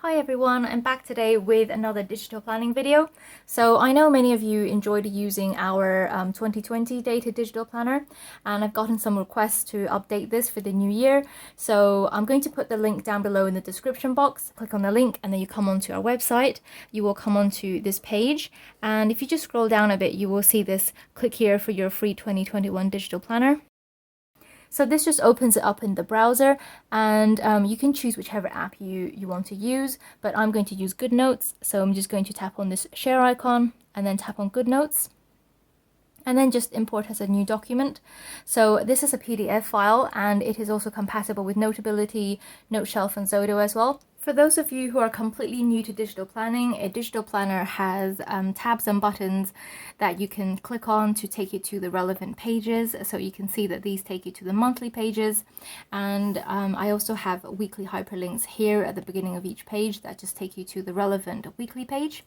Hi everyone, I'm back today with another digital planning video. So I know many of you enjoyed using our 2020 data digital planner, and I've gotten some requests to update this for the new year. So I'm going to put the link down below in the description box. Click on the link and then you come onto our website. You will come onto this page, and if you just scroll down a bit, you will see this click here for your free 2021 digital planner. So this just opens it up in the browser, and you can choose whichever app you want to use, but I'm going to use GoodNotes. So I'm just going to tap on this share icon and then tap on GoodNotes, and then just import as a new document. So this is a PDF file, and it is also compatible with Notability, Noteshelf, and Zodo as well. For those of you who are completely new to digital planning, a digital planner has tabs and buttons that you can click on to take you to the relevant pages. So you can see that these take you to the monthly pages, and I also have weekly hyperlinks here at the beginning of each page that just take you to the relevant weekly page.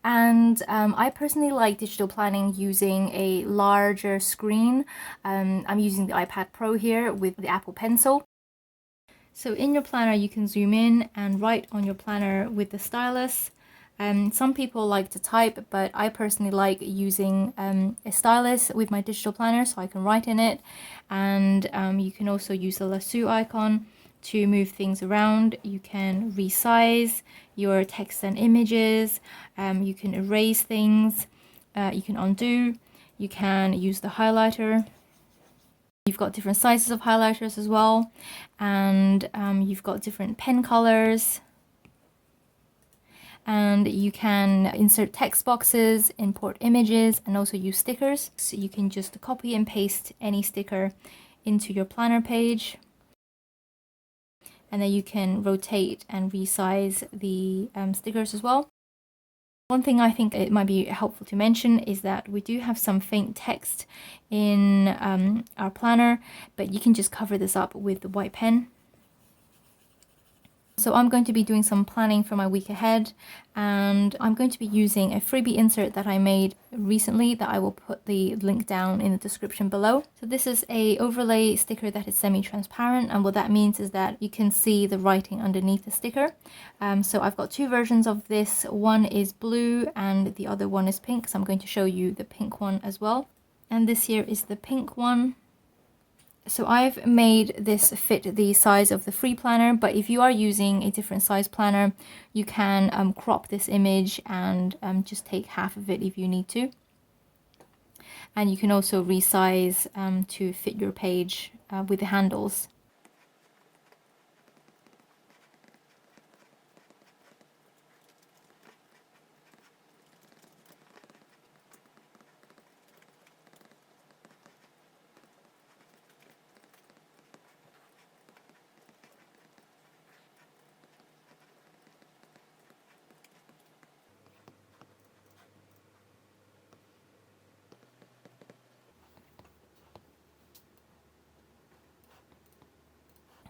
And I personally like digital planning using a larger screen. I'm using the iPad Pro here with the Apple Pencil. So in your planner, you can zoom in and write on your planner with the stylus. Some people like to type, but I personally like using a stylus with my digital planner so I can write in it. And you can also use the lasso icon to move things around. You can resize your text and images. You can erase things. You can undo. You can use the highlighter. You've got different sizes of highlighters as well, and you've got different pen colors, and you can insert text boxes, import images, and also use stickers. So you can just copy and paste any sticker into your planner page, and then you can rotate and resize the stickers as well. One thing I think it might be helpful to mention is that we do have some faint text in our planner, but you can just cover this up with the white pen. So I'm going to be doing some planning for my week ahead, and I'm going to be using a freebie insert that I made recently that I will put the link down in the description below. So this is a overlay sticker that is semi-transparent, and what that means is that you can see the writing underneath the sticker. So I've got two versions of this. One is blue and the other one is pink, so I'm going to show you the pink one as well. And this here is the pink one. So I've made this fit the size of the free planner, but if you are using a different size planner, you can crop this image and just take half of it if you need to. And you can also resize to fit your page with the handles.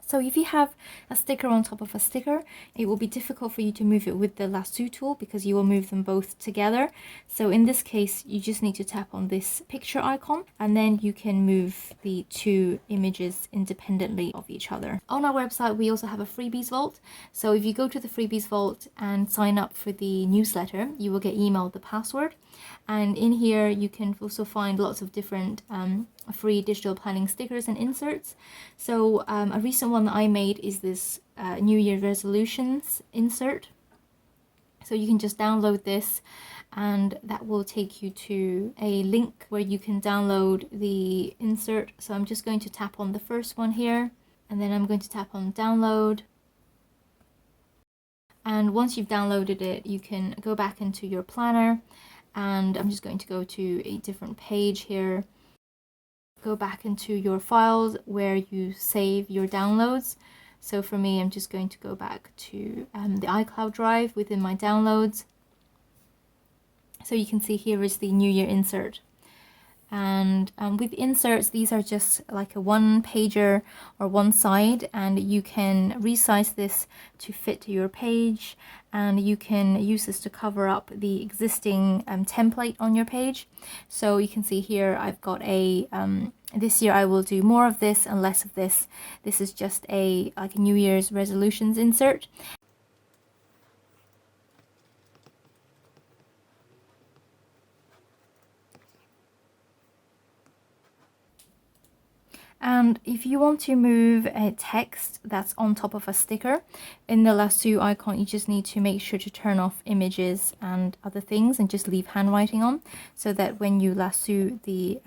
So if you have a sticker on top of a sticker, it will be difficult for you to move it with the lasso tool because you will move them both together. So in this case, you just need to tap on this picture icon, and then you can move the two images independently of each other. On our website, we also have a freebies vault. So if you go to the freebies vault and sign up for the newsletter, you will get emailed the password. And in here, you can also find lots of different free digital planning stickers and inserts. So a recent one that I made is this New Year resolutions insert. So you can just download this, and that will take you to a link where you can download the insert. So I'm just going to tap on the first one here, and then I'm going to tap on download. And once you've downloaded it, you can go back into your planner, and I'm just going to go to a different page here. Go back into your files where you save your downloads. So for me, I'm just going to go back to the iCloud drive within my downloads. So you can see here is the New Year insert. And with inserts, these are just like a one pager or one side, and you can resize this to fit your page, and you can use this to cover up the existing template on your page. So you can see here I've got a this year I will do more of this and less of this. This is just a like a New Year's resolutions insert. And if you want to move a text that's on top of a sticker, in the lasso icon, you just need to make sure to turn off images and other things and just leave handwriting on, so that when you lasso the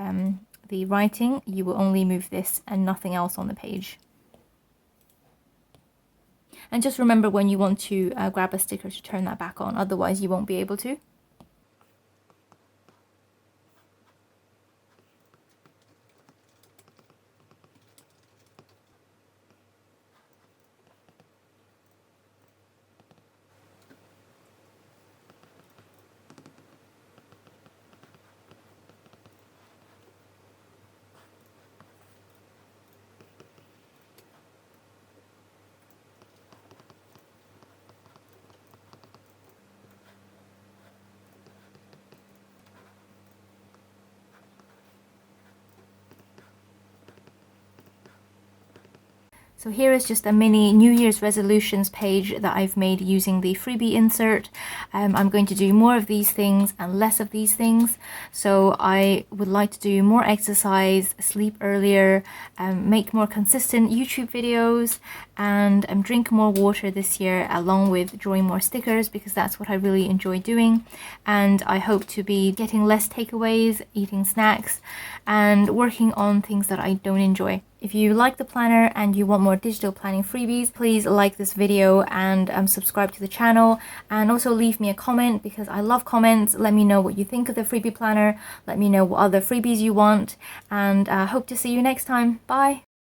writing, you will only move this and nothing else on the page. And just remember when you want to grab a sticker to turn that back on, otherwise you won't be able to. So here is just a mini New Year's resolutions page that I've made using the freebie insert. I'm going to do more of these things and less of these things. So I would like to do more exercise, sleep earlier, make more consistent YouTube videos, and drink more water this year, along with drawing more stickers, because that's what I really enjoy doing. And I hope to be getting less takeaways, eating snacks, and working on things that I don't enjoy. If you like the planner and you want more digital planning freebies, please like this video and subscribe to the channel, and also leave me a comment, because I love comments. Let me know what you think of the freebie planner. Let me know what other freebies you want, and hope to see you next time. Bye!